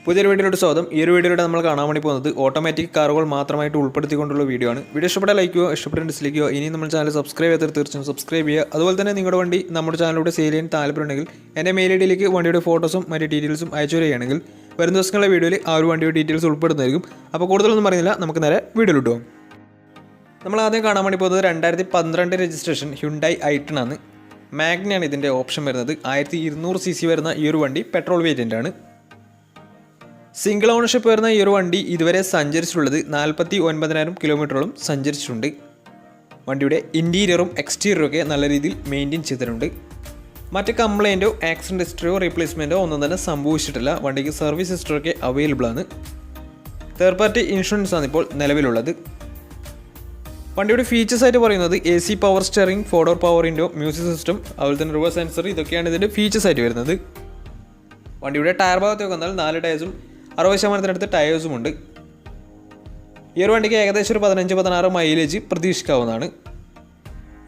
പുതിയൊരു വീഡിയോയുടെ സ്വാഗതം. ഈ ഒരു വീഡിയോയുടെ നമ്മൾ കാണാൻ വേണ്ടി പോകുന്നത് ഓട്ടോമാറ്റിക് കാറുകൾ മാത്രമായിട്ട് ഉൾപ്പെടുത്തിക്കൊണ്ടുള്ള വീഡിയോ ആണ്. വീഡിയോ ഇഷ്ടപ്പെട്ട ലൈക്ക് ചെയ്യുക, ഇഷ്ടപ്പെട്ട ഡിസ്ലൈക്ക് ചെയ്യുക. ഇനി നമ്മൾ ചാനൽ സബ്സ്ക്രൈബ് ചെയ്താൽ തീർച്ചയായും സബ്സ്ക്രൈബ് ചെയ്യുക. അതുപോലെ തന്നെ നിങ്ങളുടെ വണ്ടി നമ്മുടെ ചാനലിലൂടെ സെയിൽ ചെയ്യാൻ താല്പര്യമുണ്ടെങ്കിൽ എൻ്റെ മെയിൽ ഐഡിയിലേക്ക് വണ്ടിയുടെ ഫോട്ടോസും മറ്റ് ഡീറ്റെയിൽസും അയച്ചു വരികയാണെങ്കിൽ വരുന്ന ദിവസങ്ങളിലെ വീഡിയോയിൽ ആ ഒരു വണ്ടിയുടെ ഡീറ്റെയിൽസ് ഉൾപ്പെടുന്നതായിരിക്കും. അപ്പോൾ കൂടുതലൊന്നും പറയുന്നില്ല, നമുക്ക് നേരെ വീഡിയോയിലിട്ട് പോകാം. നമ്മൾ ആദ്യം കാണാൻ വേണ്ടി പോകുന്നത് 2012 രജിസ്ട്രേഷൻ ഹ്യുണ്ടായി ഐട്ടൺ ആണ്. മാഗ്നയാണ് ഇതിൻ്റെ ഓപ്ഷൻ വരുന്നത്. 1200 cc വരുന്ന ഈ ഒരു വണ്ടി പെട്രോൾ വേരിയൻ്റ് ആണ്. സിംഗിൾ ഓണർഷിപ്പ് വരുന്ന ഈ ഒരു വണ്ടി ഇതുവരെ സഞ്ചരിച്ചിട്ടുള്ളത് 49,000 കിലോമീറ്ററോളം സഞ്ചരിച്ചിട്ടുണ്ട്. വണ്ടിയുടെ ഇൻറ്റീരിയറും എക്സ്റ്റീരിയറും ഒക്കെ നല്ല രീതിയിൽ മെയിൻറ്റെയിൻ ചെയ്തിട്ടുണ്ട്. മറ്റ് കംപ്ലൈൻറ്റോ ആക്സിഡൻറ്റ് ഹിസ്റ്ററിയോ റീപ്ലേസ്മെൻറ്റോ ഒന്നും തന്നെ സംഭവിച്ചിട്ടില്ല. വണ്ടിക്ക് സർവീസ് ഹിസ്റ്ററൊക്കെ അവൈലബിൾ ആണ്. തേർഡ് പാർട്ടി ഇൻഷുറൻസ് ആണ് ഇപ്പോൾ നിലവിലുള്ളത്. വണ്ടിയുടെ ഫീച്ചേഴ്സ് ആയിട്ട് പറയുന്നത് AC power steering, 4-door power window, music system, അതുപോലെ തന്നെ റിവേഴ്സ് സെൻസർ, ഇതൊക്കെയാണ് ഇതിൻ്റെ ഫീച്ചേഴ്സ് ആയിട്ട് വരുന്നത്. വണ്ടിയുടെ ടയർ ഭാഗത്തൊക്കെ വന്നാൽ 4 ടയേഴ്സും 60% ടയേഴ്സും ഉണ്ട്. ഈ ഒരു വണ്ടിക്ക് ഏകദേശം ഒരു 15-16 മൈലേജ് പ്രതീക്ഷിക്കാവുന്നതാണ്.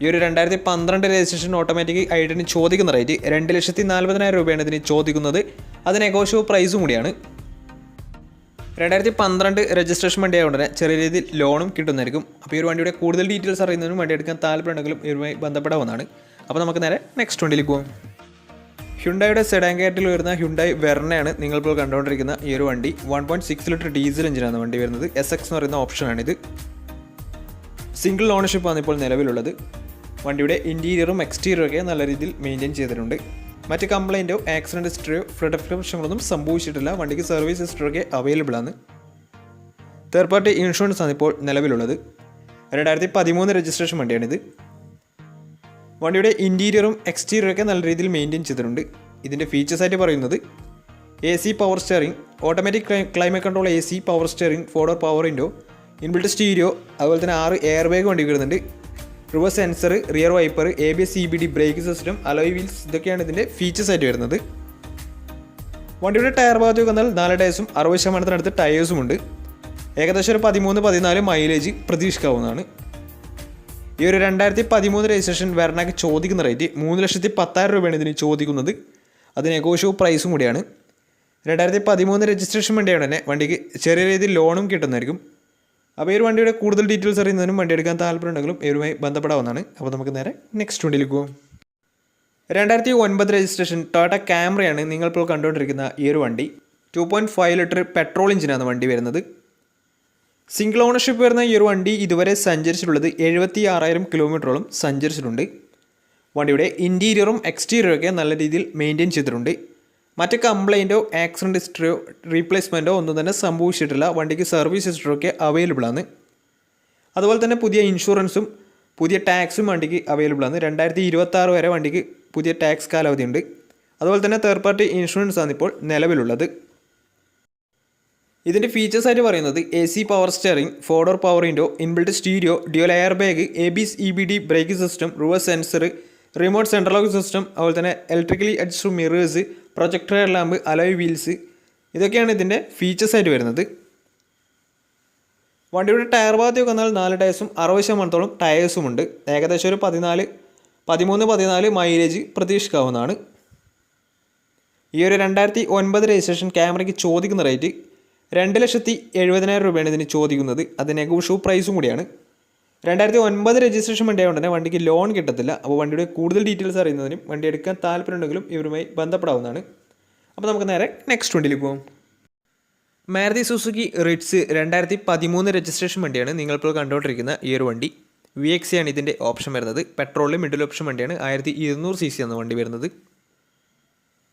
ഈ ഒരു 2012 രജിസ്ട്രേഷൻ ഓട്ടോമാറ്റിക് ഐട്ടണിന് ചോദിക്കുന്ന റേറ്റ് 2,40,000 രൂപയാണ് ഇതിന് ചോദിക്കുന്നത്. അത് നെഗോഷ്യബിൾ പ്രൈസും കൂടിയാണ്. 2012 രജിസ്ട്രേഷൻ വണ്ടി ആയതുകൊണ്ട് തന്നെ ചെറിയ രീതിയിൽ ലോണും കിട്ടുന്നതായിരിക്കും. അപ്പോൾ ഈ ഒരു വണ്ടിയുടെ കൂടുതൽ ഡീറ്റെയിൽസ് അറിയുന്നതിനും വണ്ടി എടുക്കാൻ താല്പര്യമുണ്ടെങ്കിലും ഇവരുമായി ബന്ധപ്പെടാവുന്നതാണ്. അപ്പോൾ നമുക്ക് നേരെ നെക്സ്റ്റ് വണ്ടിയിലേക്ക് പോകാം. ഹ്യുണ്ടായുടെ സെഡാൻ കാറ്റഗറിയിൽ വരുന്ന ഹ്യുണ്ടായി വെർണയാണ് നിങ്ങളിപ്പോൾ കണ്ടുകൊണ്ടിരിക്കുന്ന ഈ ഒരു വണ്ടി. 1.6 ലിറ്റർ ഡീസൽ എഞ്ചിനാണ് വണ്ടി വരുന്നത്. SX എന്ന് പറയുന്ന ഓപ്ഷനാണിത്. സിംഗിൾ ഓണർഷിപ്പാണ് ഇപ്പോൾ നിലവിലുള്ളത്. വണ്ടിയുടെ ഇൻറ്റീരിയറും എക്സ്റ്റീരിയറും ഒക്കെ നല്ല രീതിയിൽ മെയിൻറ്റെയിൻ ചെയ്തിട്ടുണ്ട്. മറ്റ് കംപ്ലൈൻറ്റോ ആക്സിഡൻറ്റ് ഹിസ്റ്ററിയോ പ്രശ്നങ്ങളൊന്നും സംഭവിച്ചിട്ടില്ല. വണ്ടിക്ക് സർവീസ് ഹിസ്റ്ററൊക്കെ അവൈലബിൾ ആണ്. തേർഡ് പാർട്ടി ഇൻഷുറൻസ് ആണ് ഇപ്പോൾ നിലവിലുള്ളത്. 2013 രജിസ്ട്രേഷൻ വണ്ടിയാണിത്. വണ്ടിയുടെ ഇൻറ്റീരിയറും എക്സ്റ്റീരിയറും ഒക്കെ നല്ല രീതിയിൽ മെയിൻറ്റെയിൻ ചെയ്തിട്ടുണ്ട്. ഇതിൻ്റെ ഫീച്ചേഴ്സ് ആയിട്ട് പറയുന്നത് AC power steering, automatic climate control AC power steering, 4-door power window, inbuilt stereo, അതുപോലെ തന്നെ 6 എയർ ബാഗ് വണ്ടി വരുന്നുണ്ട്. Reverse sensor, rear wiper, ABS CBD brake system, alloy wheels, ഇതൊക്കെയാണ് ഇതിൻ്റെ ഫീച്ചേഴ്സ് ആയിട്ട് വരുന്നത്. വണ്ടിയുടെ ടയർ ഭാഗത്തേക്ക് വന്നാൽ 4 ടയേഴ്സും 60% ടയേഴ്സും ഉണ്ട്. ഏകദേശം ഒരു 13-14 മൈലേജ് പ്രതീക്ഷിക്കാവുന്നതാണ്. ഈ ഒരു 2013 രജിസ്ട്രേഷൻ വെർണയ്ക്ക് ചോദിക്കുന്ന റേറ്റ് 3,10,000 രൂപയാണ് ഇതിന് ചോദിക്കുന്നത്. അത് നെഗോഷ്യബിൾ പ്രൈസും കൂടിയാണ്. 2013 രജിസ്ട്രേഷൻ വണ്ടിയാണ് തന്നെ വണ്ടിക്ക് ചെറിയ രീതിയിൽ ലോണും കിട്ടുന്നതായിരിക്കും. അപ്പോൾ ഈ ഒരു വണ്ടിയുടെ കൂടുതൽ ഡീറ്റെയിൽസ് അറിയുന്നതിനും വണ്ടി എടുക്കാൻ താല്പര്യമുണ്ടെങ്കിലും ഇവരുമായി ബന്ധപ്പെടാവുന്നതാണ്. അപ്പോൾ നമുക്ക് നേരെ നെക്സ്റ്റ് വണ്ടിയിലേക്ക് പോകും. 2009 രജിസ്ട്രേഷൻ ടൊയോട്ട ക്യാമറയാണ് നിങ്ങളിപ്പോൾ കണ്ടുകൊണ്ടിരിക്കുന്ന ഈ ഒരു വണ്ടി. 2.5 ലിറ്റർ പെട്രോൾ എഞ്ചിനാണ് വണ്ടി വരുന്നത്. സിംഗിൾ ഓണർഷിപ്പ് വരുന്ന ഈ ഒരു വണ്ടി ഇതുവരെ സഞ്ചരിച്ചിട്ടുള്ളത് 76,000 കിലോമീറ്ററോളം സഞ്ചരിച്ചിട്ടുണ്ട്. വണ്ടിയുടെ ഇൻറ്റീരിയറും എക്സ്റ്റീരിയറും ഒക്കെ നല്ല രീതിയിൽ മെയിൻറ്റെയിൻ ചെയ്തിട്ടുണ്ട്. മറ്റ് കംപ്ലൈൻറ്റോ ആക്സിഡൻറ്റ് ഹിസ്റ്ററിയോ റീപ്ലേസ്മെൻറ്റോ ഒന്നും തന്നെ സംഭവിച്ചിട്ടില്ല. വണ്ടിക്ക് സർവീസ് ഹിസ്റ്ററൊക്കെ അവൈലബിൾ ആണ്. അതുപോലെ തന്നെ പുതിയ ഇൻഷുറൻസും പുതിയ ടാക്സും വണ്ടിക്ക് അവൈലബിൾ ആണ്. 2026 വരെ വണ്ടിക്ക് പുതിയ ടാക്സ് കാലാവധി ഉണ്ട്. അതുപോലെ തന്നെ തേർഡ് പാർട്ടി ഇൻഷുറൻസ് ആണ് ഇപ്പോൾ നിലവിലുള്ളത്. ഇതിൻ്റെ ഫീച്ചേഴ്സ് ആയിട്ട് പറയുന്നത് AC power steering, 4-door power window, inbuilt stereo, dual air bag, ABS EBD brake system, reverse sensor, remote central lock system, അതുപോലെ തന്നെ electrically adjusted mirrors, projector lamp, alloy wheels, ഇതൊക്കെയാണ് ഇതിൻ്റെ ഫീച്ചേഴ്സ് ആയിട്ട് വരുന്നത്. വണ്ടിയുടെ ടയർ ഭാഗത്തേക്ക് വന്നാൽ 4 ടയേഴ്സും 60% ടയേഴ്സും ഉണ്ട്. ഏകദേശം ഒരു 13-14 മൈലേജ് പ്രതീക്ഷിക്കാവുന്നതാണ്. ഈ ഒരു 2009 രജിസ്ട്രേഷൻ ക്യാമറയ്ക്ക് ചോദിക്കുന്ന റേറ്റ് 2,70,000 രൂപയാണ് ഇതിന് ചോദിക്കുന്നത്. അത് നെഗോഷ്യബിൾ പ്രൈസും കൂടിയാണ്. 2009 രജിസ്ട്രേഷൻ വണ്ടി ആയതുകൊണ്ട് തന്നെ വണ്ടിക്ക് ലോൺ കിട്ടത്തില്ല. അപ്പോൾ വണ്ടിയുടെ കൂടുതൽ ഡീറ്റെയിൽസ് അറിയുന്നതിനും വണ്ടി എടുക്കാൻ താല്പര്യമുണ്ടെങ്കിലും ഇവരുമായി ബന്ധപ്പെടാവുന്നതാണ്. അപ്പോൾ നമുക്ക് നേരെ നെക്സ്റ്റ് വണ്ടിയിലേക്ക് പോകാം. മാരുതി സുസുക്കി റിറ്റ്സ് 2013 രജിസ്ട്രേഷൻ വണ്ടിയാണ് നിങ്ങളിപ്പോൾ കണ്ടുകൊണ്ടിരിക്കുന്ന ഈ ഒരു വണ്ടി. VXC ആണ് ഇതിൻ്റെ ഓപ്ഷൻ വരുന്നത്. പെട്രോളിൽ മിഡിൽ ഓപ്ഷൻ വണ്ടിയാണ്. 1200 cc ആണ് വണ്ടി വരുന്നത്.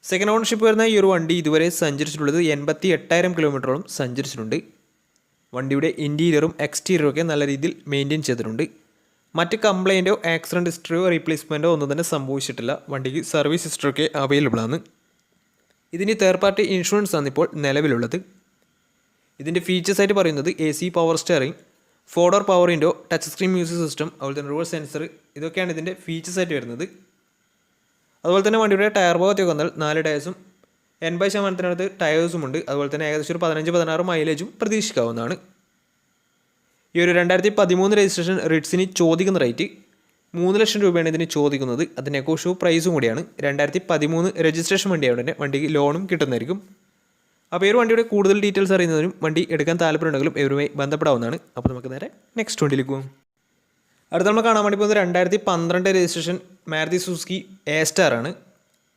സെക്കൻഡ് ഓണർഷിപ്പ് വരുന്ന ഈ ഒരു വണ്ടി ഇതുവരെ സഞ്ചരിച്ചിട്ടുള്ളത് 88,000 കിലോമീറ്ററോളം സഞ്ചരിച്ചിട്ടുണ്ട്. വണ്ടിയുടെ ഇൻറ്റീരിയറും എക്സ്റ്റീരിയറും ഒക്കെ നല്ല രീതിയിൽ മെയിൻറ്റെയിൻ ചെയ്തിട്ടുണ്ട്. മറ്റ് കംപ്ലൈൻറ്റോ ആക്സിഡൻറ്റ് ഹിസ്റ്ററിയോ റീപ്ലേസ്മെൻറ്റോ ഒന്നും തന്നെ സംഭവിച്ചിട്ടില്ല. വണ്ടിക്ക് സർവീസ് ഹിസ്റ്ററൊക്കെ അവൈലബിൾ ആണ്. ഇതിന് തേർഡ് പാർട്ടി ഇൻഷുറൻസ് ആണ് ഇപ്പോൾ നിലവിലുള്ളത്. ഇതിൻ്റെ ഫീച്ചേഴ്സ് ആയിട്ട് പറയുന്നത് AC power steering, 4-door power window, touch screen music system, അതുപോലെ തന്നെ റിവേഴ്സ് സെൻസർ, ഇതൊക്കെയാണ് ഇതിൻ്റെ ഫീച്ചേഴ്സ് ആയിട്ട് വരുന്നത്. അതുപോലെ തന്നെ വണ്ടിയുടെ ടയർ ഭാഗത്തേക്ക് വന്നാൽ 4 ടയേഴ്സും 80% ടയേഴ്സും ഉണ്ട്. അതുപോലെ തന്നെ ഏകദേശം ഒരു 15-16 മൈലേജും പ്രതീക്ഷിക്കാവുന്നതാണ്. ഈ ഒരു 2013 രജിസ്ട്രേഷൻ റിറ്റ്സിന് ചോദിക്കുന്ന റേറ്റ് 3,00,000 രൂപയാണ് ഇതിന് ചോദിക്കുന്നത്. അത് നെഗോഷ്യബിൾ പ്രൈസും കൂടിയാണ്. 2013 രജിസ്ട്രേഷൻ വണ്ടിയായതുകൊണ്ട് തന്നെ വണ്ടിക്ക് ലോണും കിട്ടുന്നതായിരിക്കും. അപ്പോൾ ഈ ഒരു വണ്ടിയുടെ കൂടുതൽ ഡീറ്റെയിൽസ് അറിയുന്നതിനും വണ്ടി എടുക്കാൻ താല്പര്യമുണ്ടെങ്കിലും ഇവരുമായി ബന്ധപ്പെടാവുന്നതാണ്. അപ്പോൾ നമുക്ക് നേരെ നെക്സ്റ്റ് വണ്ടിയിലേക്ക് പോകും. അടുത്ത നമ്മൾ കാണാൻ വേണ്ടി പോകുന്നത് 2012 രജിസ്ട്രേഷൻ മാരുതി സുസുക്കി A-Star ആണ്.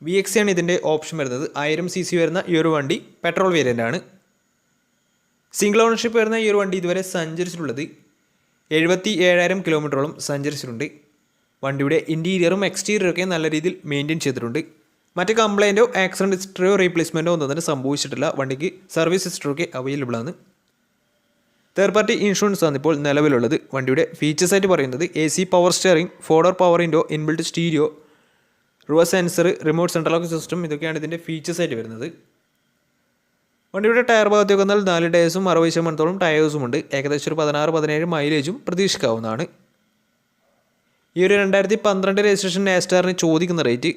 VXC ആണ് ഇതിൻ്റെ ഓപ്ഷൻ വരുന്നത്. 1000 cc വരുന്ന ഈ ഒരു വണ്ടി പെട്രോൾ വേരിയൻ്റ് ആണ്. സിംഗിൾ ഓണർഷിപ്പ് വരുന്ന ഈ ഒരു വണ്ടി ഇതുവരെ സഞ്ചരിച്ചിട്ടുള്ളത് 77,000 കിലോമീറ്ററോളം സഞ്ചരിച്ചിട്ടുണ്ട്. വണ്ടിയുടെ ഇൻറ്റീരിയറും എക്സ്റ്റീരിയറും ഒക്കെ നല്ല രീതിയിൽ മെയിൻറ്റെയിൻ ചെയ്തിട്ടുണ്ട്. മറ്റ് കംപ്ലൈൻറ്റോ ആക്സിഡൻറ്റ് ഹിസ്റ്ററിയോ റീപ്ലേസ്മെൻറ്റോ ഒന്നും തന്നെ സംഭവിച്ചിട്ടില്ല. വണ്ടിക്ക് സർവീസ് ഹിസ്റ്ററൊക്കെ അവൈലബിൾ ആണ്. തേർഡ് പാർട്ടി ഇൻഷുറൻസ് ആണ് ഇപ്പോൾ നിലവിലുള്ളത്. വണ്ടിയുടെ ഫീച്ചേഴ്സ് ആയിട്ട് പറയുന്നത് AC power steering, 4-door power window, inbuilt stereo, reverse sensor, remote central lock system, ഇതൊക്കെയാണ് ഇതിൻ്റെ ഫീച്ചേഴ്സ് ആയിട്ട് വരുന്നത്. വണ്ടിയുടെ ടയർ ഭാഗത്തേക്ക് വന്നാൽ 4 ടയേഴ്സും 60% ടയേഴ്സും ഉണ്ട്. ഏകദേശം ഒരു 16-17 മൈലേജും പ്രതീക്ഷിക്കാവുന്നതാണ്. ഈ ഒരു 2012 രജിസ്ട്രേഷൻ A-Starന് ചോദിക്കുന്ന റേറ്റ്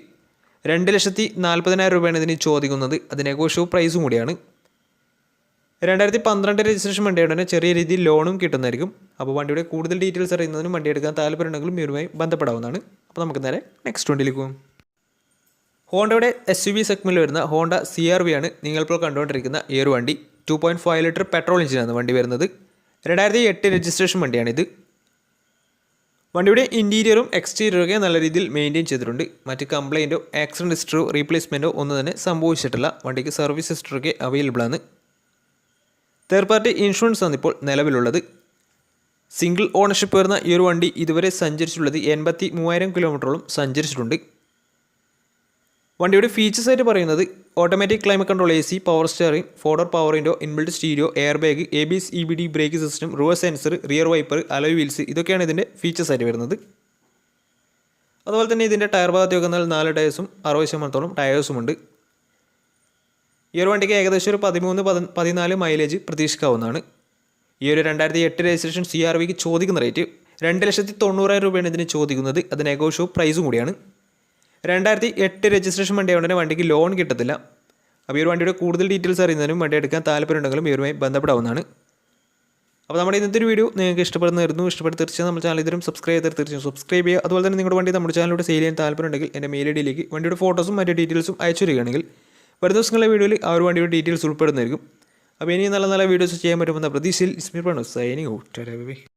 2,40,000 രൂപയാണ് ഇതിന് ചോദിക്കുന്നത്. അത് നെഗോഷ്യബിൾ പ്രൈസും കൂടിയാണ്. 2012 രജിസ്ട്രേഷൻ വണ്ടിയുടെ തന്നെ ചെറിയ രീതിയിൽ ലോണും കിട്ടുന്നതായിരിക്കും. അപ്പോൾ വണ്ടിയുടെ കൂടുതൽ ഡീറ്റെയിൽസ് അറിയുന്നതിനും വണ്ടി എടുക്കാൻ താല്പര്യമുണ്ടെങ്കിലും ഇവരുമായി ബന്ധപ്പെടാവുന്നതാണ്. അപ്പോൾ നമുക്ക് നേരെ നെക്സ്റ്റ് വണ്ടിയിലേക്ക് പോകും. ഹോണ്ടയുടെ SUV സെഗ്മെൻറ്റിൽ വരുന്ന ഹോണ്ട CR-V ആണ് നിങ്ങളിപ്പോൾ കണ്ടുകൊണ്ടിരിക്കുന്ന ഈ ഒരു വണ്ടി. 2.5 ലിറ്റർ പെട്രോൾ എഞ്ചിനാണ് വണ്ടി വരുന്നത്. 2008 രജിസ്ട്രേഷൻ വണ്ടിയാണിത്. വണ്ടിയുടെ ഇൻറ്റീരിയറും എക്സ്റ്റീരിയറും ഒക്കെ നല്ല രീതിയിൽ മെയിൻറ്റെയിൻ ചെയ്തിട്ടുണ്ട്. മറ്റ് കംപ്ലൈൻറ്റോ ആക്സിഡൻറ്റ് ഹിസ്റ്ററോ റീപ്ലേസ്മെൻറ്റോ ഒന്നും തന്നെ സംഭവിച്ചിട്ടില്ല. വണ്ടിക്ക് സർവീസ് ഹിസ്റ്ററൊക്കെ അവൈലബിൾ ആണ്. തേർഡ് പാർട്ടി ഇൻഷുറൻസ് ആണ് ഇപ്പോൾ നിലവിലുള്ളത്. സിംഗിൾ ഓണർഷിപ്പ് വരുന്ന ഈ ഒരു വണ്ടി ഇതുവരെ സഞ്ചരിച്ചിട്ടുള്ളത് 83,000 കിലോമീറ്ററോളം സഞ്ചരിച്ചിട്ടുണ്ട്. വണ്ടിയുടെ ഫീച്ചേഴ്സ് ആയിട്ട് പറയുന്നത് automatic climate control, AC power steering, 4-door power window, inbuilt stereo, air bag, ABS EBD brake system, reverse sensor, rear wiper, alloy wheels, ഇതൊക്കെയാണ് ഇതിൻ്റെ ഫീച്ചേഴ്സ് ആയിട്ട് വരുന്നത്. അതുപോലെ തന്നെ ഇതിൻ്റെ ടയർ ഭാഗത്തേക്ക് വന്നാൽ 4 ടയേഴ്സും 60% ടയേഴ്സുമുണ്ട്. ഈ ഒരു വണ്ടിക്ക് ഏകദേശം ഒരു 13-14 മൈലേജ് പ്രതീക്ഷിക്കാവുന്നതാണ്. ഈ ഒരു 2008 രജിസ്ട്രേഷൻ CR-Vക്ക് ചോദിക്കുന്ന റേറ്റ് 2,90,000 രൂപയാണ് ഇതിന് ചോദിക്കുന്നത്. അത് നെഗോഷ്യബിൾ പ്രൈസും കൂടിയാണ്. 2008 രജിസ്ട്രേഷൻ വണ്ടിയായതുകൊണ്ട് വണ്ടിക്ക് ലോൺ കിട്ടത്തില്ല. അപ്പോൾ ഈ ഒരു വണ്ടിയുടെ കൂടുതൽ ഡീറ്റെയിൽസ് അറിയുന്നതിനും വണ്ടി എടുക്കാൻ താല്പര്യമുണ്ടെങ്കിലും ഇവരുമായി ബന്ധപ്പെടാവുന്നതാണ്. അപ്പോൾ നമ്മുടെ ഇന്നത്തെ ഒരു വീഡിയോ നിങ്ങൾക്ക് ഇഷ്ടപ്പെടുന്നതായിരുന്നു. തീർച്ചയായും നമ്മുടെ ചാനൽ ഇതിലും തീർച്ചയായും സബ്സ്ക്രൈബ് ചെയ്യുക. അതുപോലെ തന്നെ നിങ്ങളുടെ വണ്ടി നമ്മുടെ ചാനലിലൂടെ സെയിൽ ചെയ്യാൻ താല്പര്യമുണ്ടെങ്കിൽ എൻ്റെ മെയിൽ ഐഡിയിലേക്ക് വണ്ടിയുടെ ഫോട്ടോസും മറ്റു ഡീറ്റെയിൽസും അയച്ചു തരികയാണെങ്കിൽ വരും ദിവസങ്ങളിലെ വീഡിയോയിൽ ആ ഒരു വണ്ടിയുടെ ഡീറ്റെയിൽസ് ഉൾപ്പെടുന്നതായിരിക്കും. അപ്പോൾ ഇനി നല്ല നല്ല വീഡിയോസ് ചെയ്യാൻ പറ്റുമെന്ന പ്രതീക്ഷയിൽ സൈനിങ് ഔട്ട്.